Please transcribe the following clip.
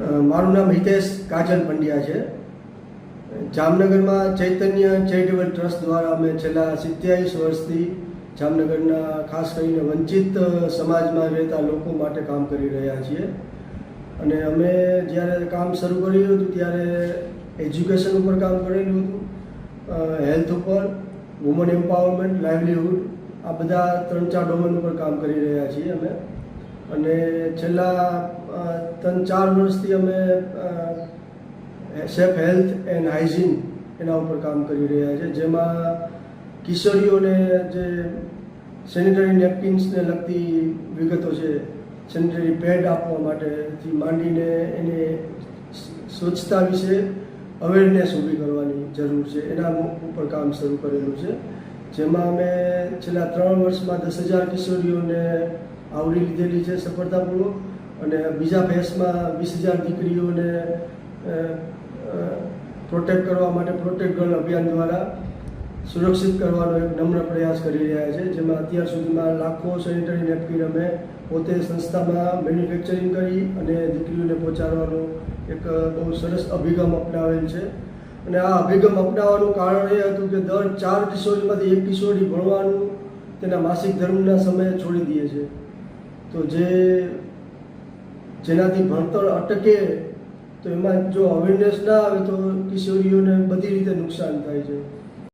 મારું નામ હિતેશ કાજલ પંડ્યા છે. જામનગરમાં ચૈતન્ય ચેરિટેબલ ટ્રસ્ટ દ્વારા અમે છેલ્લા 27 વર્ષથી જામનગરના ખાસ કરીને વંચિત સમાજમાં રહેતા લોકો માટે કામ કરી રહ્યા છીએ. અને અમે જ્યારે કામ શરૂ કર્યું હતું ત્યારે એજ્યુકેશન ઉપર કામ કરેલું હતું, હેલ્થ ઉપર, વુમન એમ્પાવરમેન્ટ, લાઇવલીહુડ, આ બધા 3-4 ડોમેન ઉપર કામ કરી રહ્યા છીએ અમે. અને છેલ્લા 3-4 વર્ષથી અમે સેફ હેલ્થ એન્ડ હાઇજીન એના ઉપર કામ કરી રહ્યા છે, જેમાં કિશોરીઓને જે સેનિટરી નેપકિન્સને લગતી વિગતો છે, સેનિટરી પેડ આપવા માટેથી માંડીને એને સ્વચ્છતા વિશે અવેરનેસ ઊભી કરવાની જરૂર છે, એના ઉપર કામ શરૂ કરેલું છે. જેમાં અમે છેલ્લા 3 વર્ષમાં 10,000 કિશોરીઓને આવરી લીધેલી છે સફળતાપૂર્વક. અને બીજા ફેઝમાં 20,000 દીકરીઓને પ્રોટેક્ટ કરવા માટે પ્રોટેક્ટ ગર્લ અભિયાન દ્વારા સુરક્ષિત કરવાનો એક નમ્ર પ્રયાસ કરી રહ્યા છે, જેમાં અત્યાર સુધીમાં લાખો સેનિટરી નેપકિન અમે પોતે સંસ્થામાં મેન્યુફેક્ચરિંગ કરી અને દીકરીઓને પહોંચાડવાનો એક બહુ સરસ અભિગમ અપનાવેલ છે. અને આ અભિગમ અપનાવવાનું કારણ એ હતું કે દર 4 કિશોરીમાંથી 1 કિશોરી ભણવાનું તેના માસિક ધર્મના સમયે છોડી દે છે. તો જેનાથી ભણતર અટકે તો એમાં જો અવેરનેસ ના આવે તો કિશોરીઓને બધી રીતે નુકસાન થાય છે.